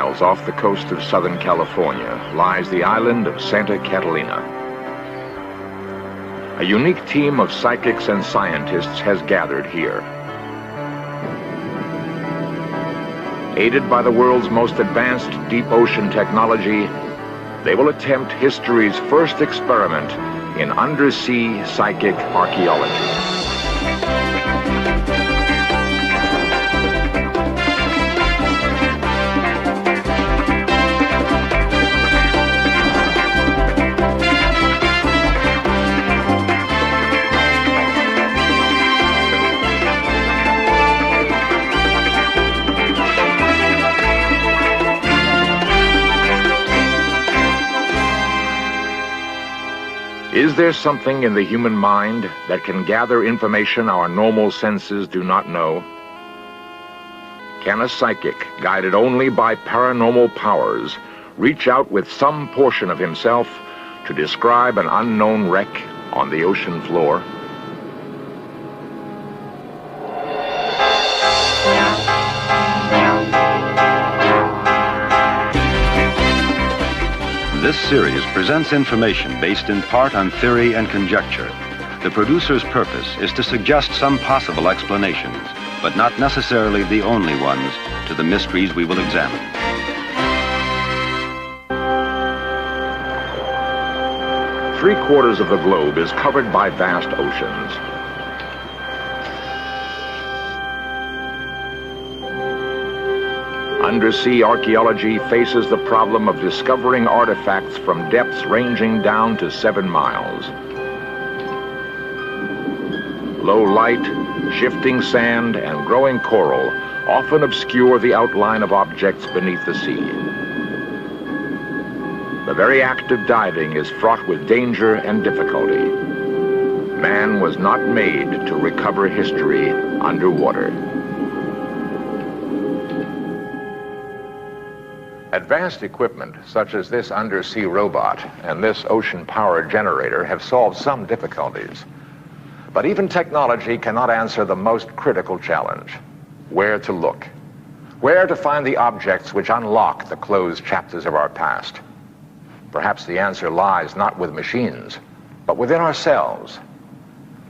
miles off the coast of Southern California lies the island of Santa Catalina. A unique team of psychics and scientists has gathered here. Aided by the world's most advanced deep ocean technology, they will attempt history's first experiment in undersea psychic archaeology. Is there something in the human mind that can gather information our normal senses do not know? Can a psychic, guided only by paranormal powers, reach out with some portion of himself to describe an unknown wreck on the ocean floor? This series presents information based in part on theory and conjecture. The producer's purpose is to suggest some possible explanations, but not necessarily the only ones, to the mysteries we will examine. Three-quarters of the globe is covered by vast oceans. Undersea archaeology faces the problem of discovering artifacts from depths ranging down to 7 miles. Low light, shifting sand, and growing coral often obscure the outline of objects beneath the sea. The very act of diving is fraught with danger and difficulty. Man was not made to recover history underwater. Advanced equipment such as this undersea robot and this ocean power generator have solved some difficulties. But even technology cannot answer the most critical challenge: where to look. Where to find the objects which unlock the closed chapters of our past. Perhaps the answer lies not with machines, but within ourselves.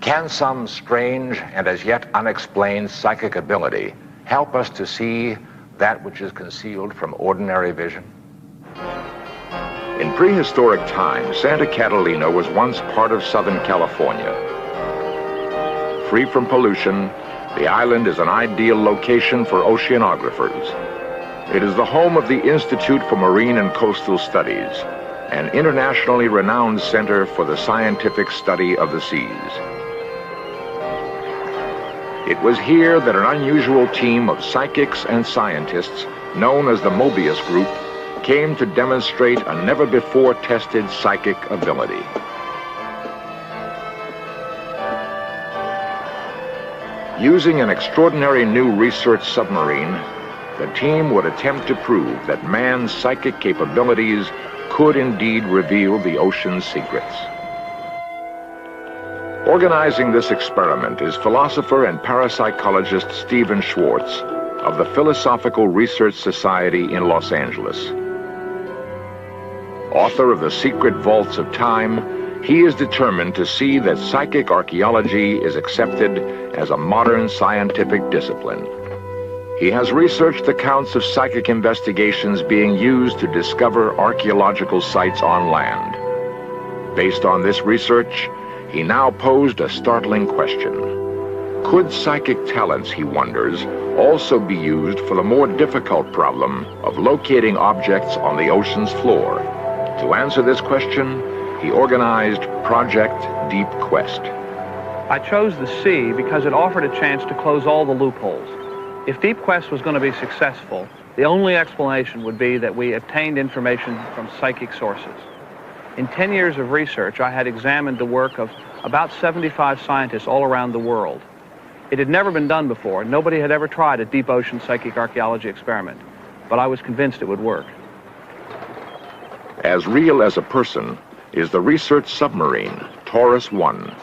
Can some strange and as yet unexplained psychic ability help us to see that which is concealed from ordinary vision? In prehistoric times, Santa Catalina was once part of Southern California. Free from pollution, the island is an ideal location for oceanographers. It is the home of the Institute for Marine and Coastal Studies, an internationally renowned center for the scientific study of the seas. It was here that an unusual team of psychics and scientists, known as the Mobius Group, came to demonstrate a never-before-tested psychic ability. Using an extraordinary new research submarine, the team would attempt to prove that man's psychic capabilities could indeed reveal the ocean's secrets. Organizing this experiment is philosopher and parapsychologist Stephen Schwartz of the Philosophical Research Society in Los Angeles. Author of The Secret Vaults of Time, he is determined to see that psychic archaeology is accepted as a modern scientific discipline. He has researched accounts of psychic investigations being used to discover archaeological sites on land. Based on this research, he now posed a startling question. Could psychic talents, he wonders, also be used for the more difficult problem of locating objects on the ocean's floor? To answer this question, he organized Project Deep Quest. I chose the sea because it offered a chance to close all the loopholes. If Deep Quest was going to be successful, the only explanation would be that we obtained information from psychic sources. In 10 years of research, I had examined the work of about 75 scientists all around the world. It had never been done before. Nobody had ever tried a deep ocean psychic archaeology experiment, but I was convinced it would work. As real as a person is the research submarine, Taurus 1.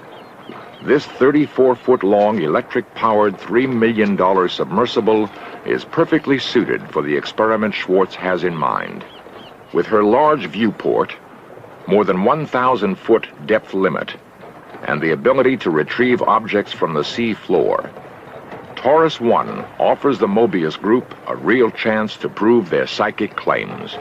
This 34-foot-long electric-powered $3 million submersible is perfectly suited for the experiment Schwartz has in mind. With her large viewport, more than 1,000-foot depth limit, and the ability to retrieve objects from the sea floor, Taurus 1 offers the Mobius group a real chance to prove their psychic claims.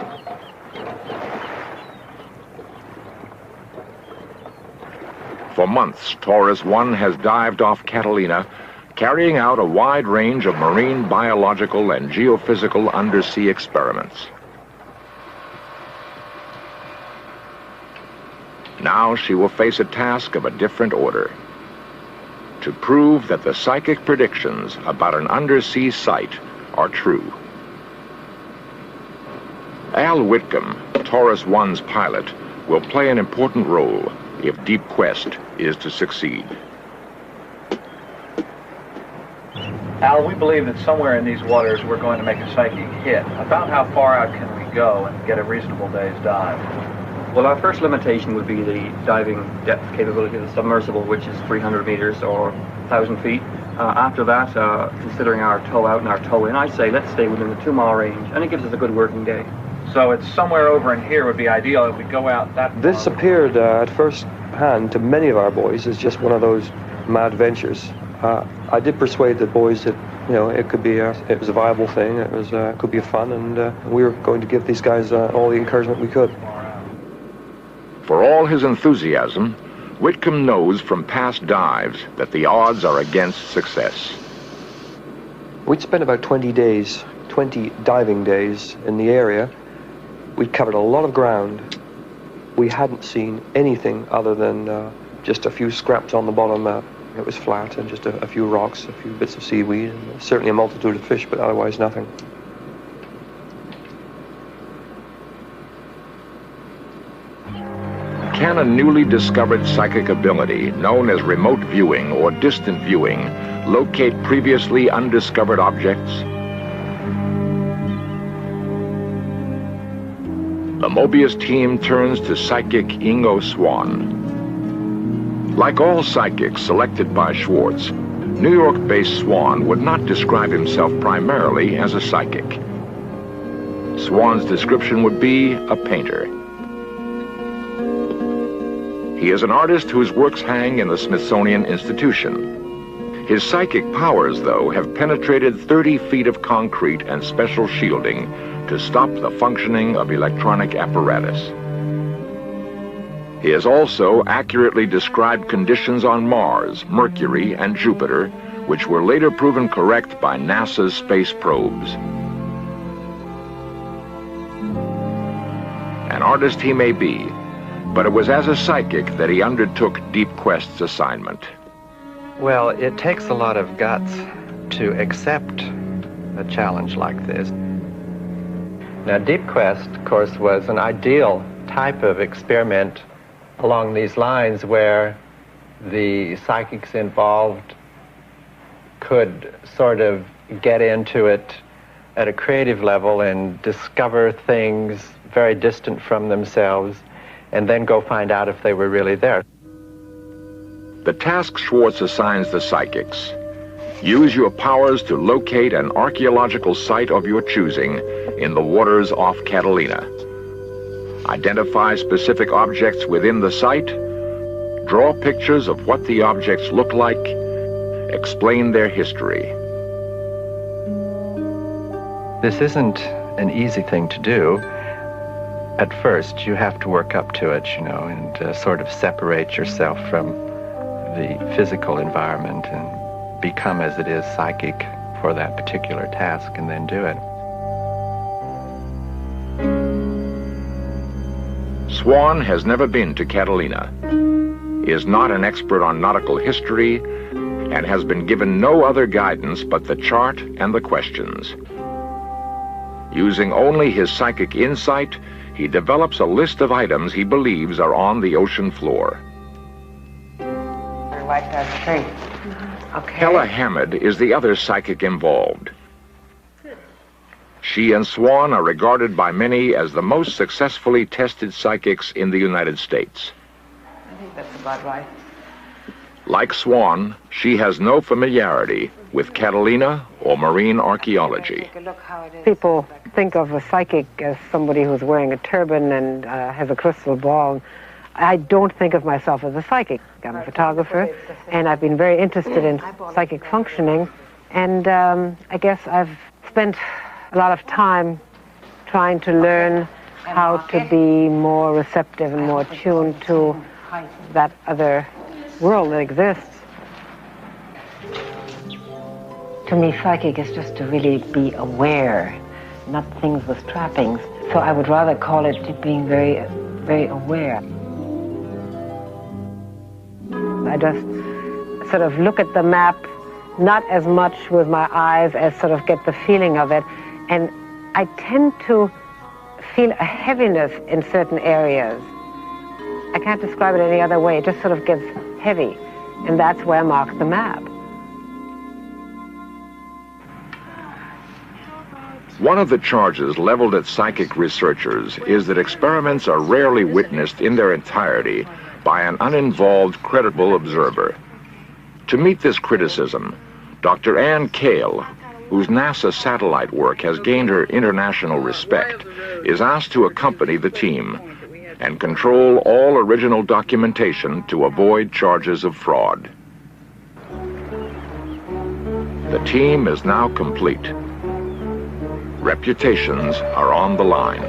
For months, Taurus 1 has dived off Catalina, carrying out a wide range of marine biological and geophysical undersea experiments. Now she will face a task of a different order: to prove that the psychic predictions about an undersea site are true. Al Whitcomb, Taurus 1's pilot, will play an important role if Deep Quest is to succeed. Al, we believe that somewhere in these waters we're going to make a psychic hit. About how far out can we go and get a reasonable day's dive? Well, our first limitation would be the diving depth capability of the submersible, which is 300 meters or 1,000 feet. After that, considering our tow out and our tow in, I'd say let's stay within the 2-mile range, and it gives us a good working day. So it's somewhere over in here would be ideal if we go out that far. This appeared at first hand to many of our boys as just one of those mad ventures. I did persuade the boys that, you know, it could be it was a viable thing. It was could be fun, and we were going to give these guys all the encouragement we could. For all his enthusiasm, Whitcomb knows from past dives that the odds are against success. We'd spent about 20 diving days in the area. We'd covered a lot of ground. We hadn't seen anything other than just a few scraps on the bottom. It was flat, and just a few rocks, a few bits of seaweed, and certainly a multitude of fish, but otherwise nothing. Can a newly discovered psychic ability, known as remote viewing or distant viewing, locate previously undiscovered objects? The Mobius team turns to psychic Ingo Swann. Like all psychics selected by Schwartz, New York-based Swann would not describe himself primarily as a psychic. Swann's description would be a painter. He is an artist whose works hang in the Smithsonian Institution. His psychic powers, though, have penetrated 30 feet of concrete and special shielding to stop the functioning of electronic apparatus. He has also accurately described conditions on Mars, Mercury, and Jupiter, which were later proven correct by NASA's space probes. An artist he may be, but it was as a psychic that he undertook Deep Quest's assignment. Well, it takes a lot of guts to accept a challenge like this. Now, Deep Quest, of course, was an ideal type of experiment along these lines where the psychics involved could sort of get into it at a creative level and discover things very distant from themselves, and then go find out if they were really there. The task Schwartz assigns the psychics: use your powers to locate an archaeological site of your choosing in the waters off Catalina. Identify specific objects within the site, draw pictures of what the objects look like, explain their history. This isn't an easy thing to do. At first, you have to work up to it, you know, and sort of separate yourself from the physical environment and become, as it is, psychic for that particular task, and then do it. Swann has never been to Catalina, is not an expert on nautical history, and has been given no other guidance but the chart and the questions. Using only his psychic insight, he develops a list of items he believes are on the ocean floor. I like that shape. Okay. Hella Hammmid is the other psychic involved. She and Swann are regarded by many as the most successfully tested psychics in the United States. I think that's about right. Like Swann, she has no familiarity with Catalina or marine archaeology. People think of a psychic as somebody who's wearing a turban and has a crystal ball. I don't think of myself as a psychic. I'm a photographer, and I've been very interested in psychic functioning, and I guess I've spent a lot of time trying to learn how to be more receptive and more attuned to that other world that exists. To me, psychic is just to really be aware, not things with trappings. So I would rather call it being very, very aware. I just sort of look at the map, not as much with my eyes as sort of get the feeling of it. And I tend to feel a heaviness in certain areas. I can't describe it any other way. It just sort of gets heavy. And that's where I mark the map. One of the charges leveled at psychic researchers is that experiments are rarely witnessed in their entirety by an uninvolved, credible observer. To meet this criticism, Dr. Ann Cale, whose NASA satellite work has gained her international respect, is asked to accompany the team and control all original documentation to avoid charges of fraud. The team is now complete. Reputations are on the line.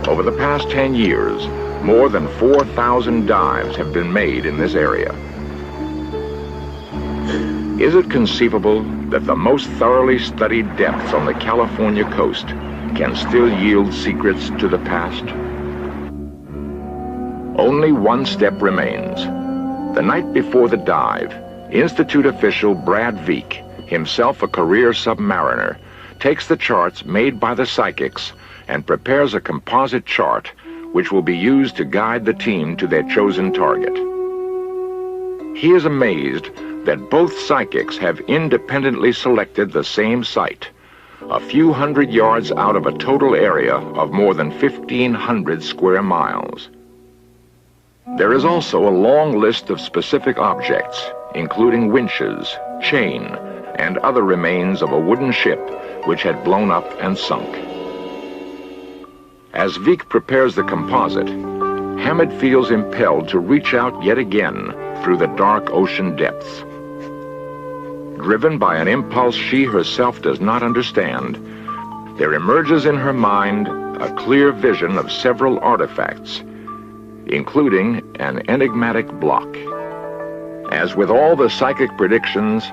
Over the past 10 years, more than 4,000 dives have been made in this area. Is it conceivable that the most thoroughly studied depths on the California coast can still yield secrets to the past? Only one step remains. The night before the dive, Institute official Brad Veek, himself a career submariner, takes the charts made by the psychics and prepares a composite chart which will be used to guide the team to their chosen target. He is amazed that both psychics have independently selected the same site, a few hundred yards out of a total area of more than 1,500 square miles. There is also a long list of specific objects, including winches, chain, and other remains of a wooden ship which had blown up and sunk. As Veek prepares the composite, Hammmid feels impelled to reach out yet again through the dark ocean depths. Driven by an impulse she herself does not understand, there emerges in her mind a clear vision of several artifacts, including an enigmatic block. As with all the psychic predictions,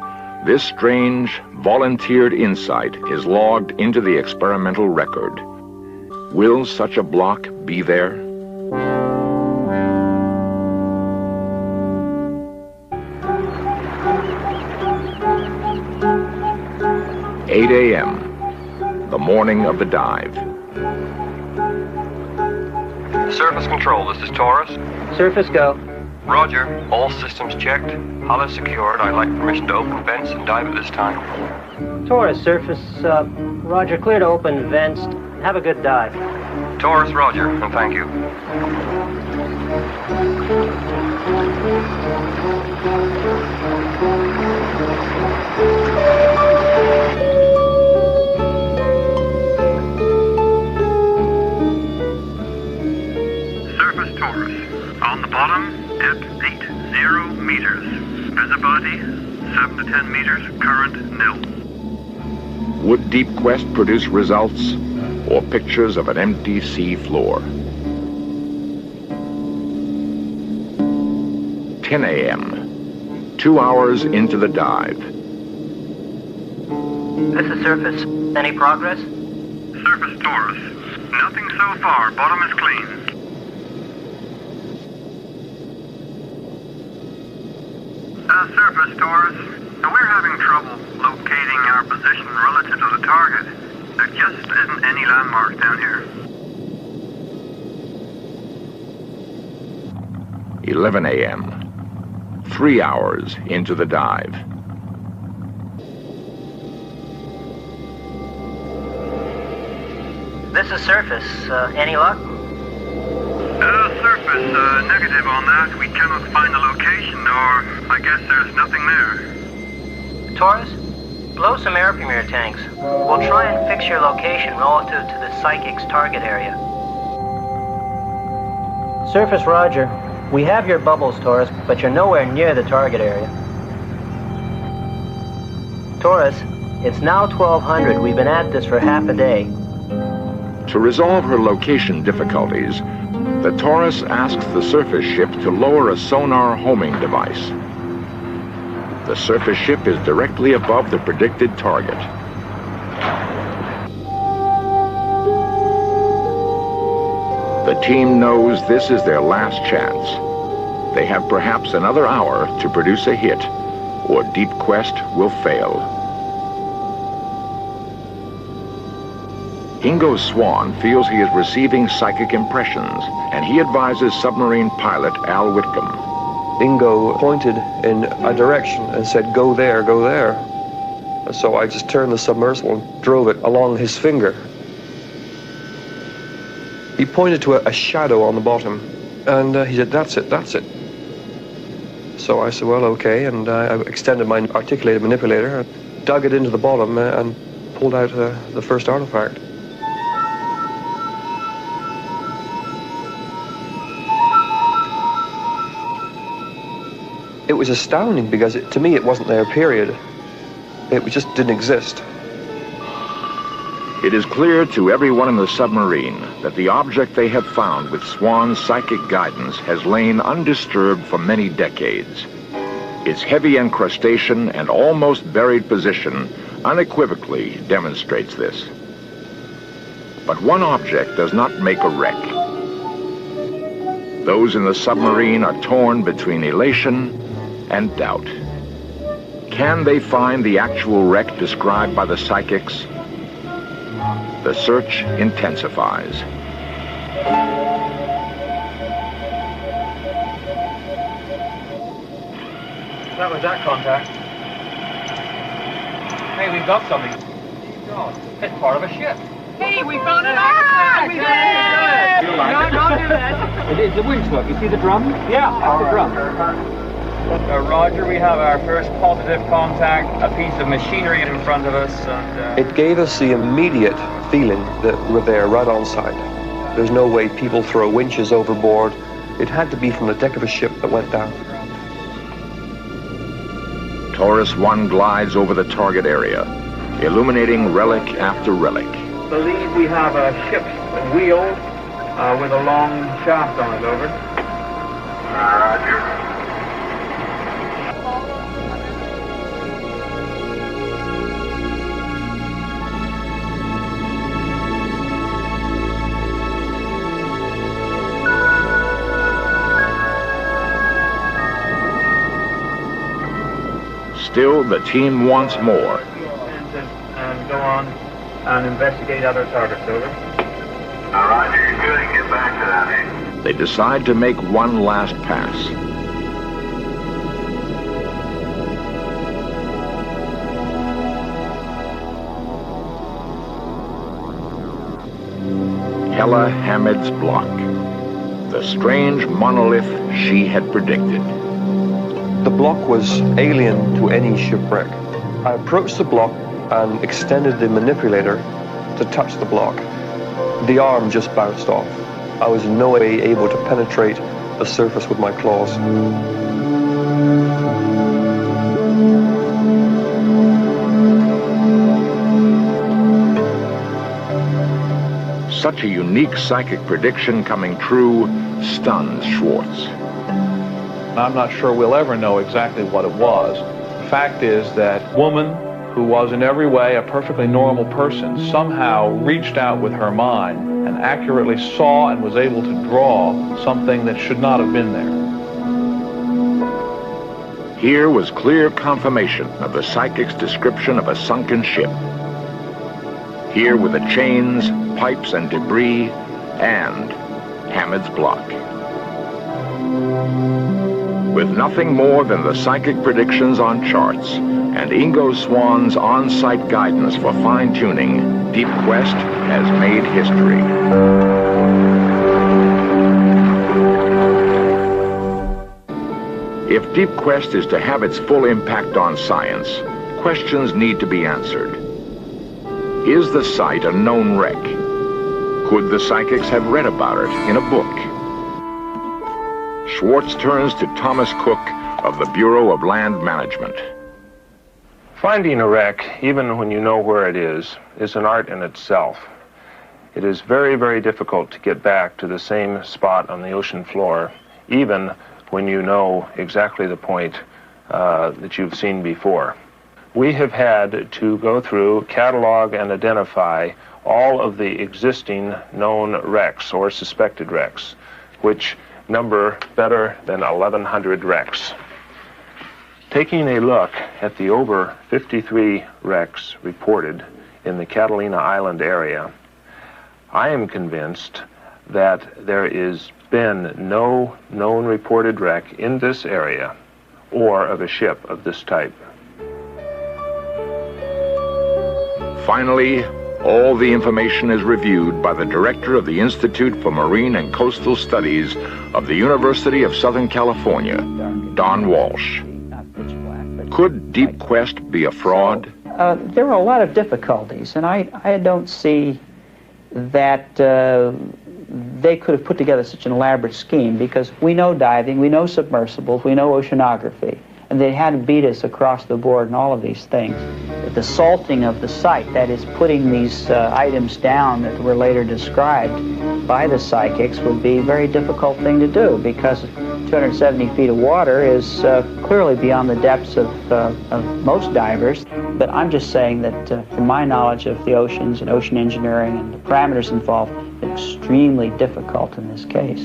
this strange, volunteered insight is logged into the experimental record. Will such a block be there? "8 a.m., the morning of the dive. Surface control, this is Taurus. Surface go. Roger, all systems checked. Hull is secured. I'd like permission to open vents and dive at this time. Taurus, surface, Roger, clear to open vents. Have a good dive. Taurus, Roger, and thank you. Surface Taurus. On the bottom, depth 80 meters. Visibility 7 to 10 meters. Current nil. Would Deep Quest produce results or pictures of an empty sea floor? 10 a.m., 2 hours into the dive. This is surface. Any progress? Surface Taurus. Nothing so far. Bottom is clean. Surface Taurus. We're having trouble locating our position relative to the target. There just isn't any landmarks down here. 11 a.m., 3 hours into the dive. This is surface. Any luck? Surface. surface negative on that. We cannot find the location, or I guess there's nothing there. Taurus, blow some air from your tanks. We'll try and fix your location relative to the psychic's target area. Surface Roger. We have your bubbles, Taurus, but you're nowhere near the target area. Taurus, it's now 1200. We've been at this for half a day. To resolve her location difficulties, the Taurus asks the surface ship to lower a sonar homing device. The surface ship is directly above the predicted target. The team knows this is their last chance. They have perhaps another hour to produce a hit, or Deep Quest will fail. Ingo Swann feels he is receiving psychic impressions, and he advises submarine pilot Al Whitcomb. Ingo pointed in a direction and said, "Go there, go there." So I just turned the submersible and drove it along his finger. He pointed to a shadow on the bottom, and he said, "That's it, that's it." So I said, "Well, okay," and I extended my articulated manipulator, dug it into the bottom, and pulled out the first artifact. It was astounding because to me it wasn't there, period. It just didn't exist. It is clear to everyone in the submarine that the object they have found with Swann's psychic guidance has lain undisturbed for many decades. Its heavy encrustation and almost buried position unequivocally demonstrates this. But one object does not make a wreck. Those in the submarine are torn between elation and doubt. Can they find the actual wreck described by the psychics? The search intensifies. That was that contact. Hey, we've got something. God, it's part of a ship. Hey, we found an artifact! We found it! No, don't do that. It's a winch hook. You see the drum? Yeah, that's the drum. Roger, we have our first positive contact, a piece of machinery in front of us. And, It gave us the immediate feeling that we're there right on site. There's no way people throw winches overboard. It had to be from the deck of a ship that went down. Taurus 1 glides over the target area, illuminating relic after relic. I believe we have a ship's wheel with a long shaft on it, over. Roger. Still, the team wants more. And go on and investigate other targets, over. Roger, you're good. Get back to that, eh? They decide to make one last pass. Hella Hammid's block, the strange monolith she had predicted. The block was alien to any shipwreck. I approached the block and extended the manipulator to touch the block. The arm just bounced off. I was in no way able to penetrate the surface with my claws. Such a unique psychic prediction coming true stuns Schwartz. I'm not sure we'll ever know exactly what it was. The fact is that woman, who was in every way a perfectly normal person, somehow reached out with her mind and accurately saw and was able to draw something that should not have been there. Here was clear confirmation of the psychic's description of a sunken ship. Here were the chains, pipes, and debris, and Hammid's block. With nothing more than the psychic predictions on charts and Ingo Swann's on-site guidance for fine-tuning, Deep Quest has made history. If Deep Quest is to have its full impact on science, questions need to be answered. Is the site a known wreck? Could the psychics have read about it in a book? Schwartz turns to Thomas Cook of the Bureau of Land Management. Finding a wreck, even when you know where it is an art in itself. It is very, very difficult to get back to the same spot on the ocean floor, even when you know exactly the point that you've seen before. We have had to go through, catalog, and identify all of the existing known wrecks or suspected wrecks, which number better than 1,100 wrecks. Taking a look at the over 53 wrecks reported in the Catalina Island area, I am convinced that there is been no known reported wreck in this area or of a ship of this type. Finally, all the information is reviewed by the director of the Institute for Marine and Coastal Studies of the University of Southern California, Don Walsh. Could Deep Quest be a fraud? There are a lot of difficulties, and I don't see that they could have put together such an elaborate scheme, because we know diving, we know submersibles, we know oceanography, and they had to beat us across the board in all of these things. The salting of the site, that is putting these items down that were later described by the psychics, would be a very difficult thing to do, because 270 feet of water is clearly beyond the depths of most divers. But I'm just saying that from my knowledge of the oceans and ocean engineering and the parameters involved, it's extremely difficult in this case.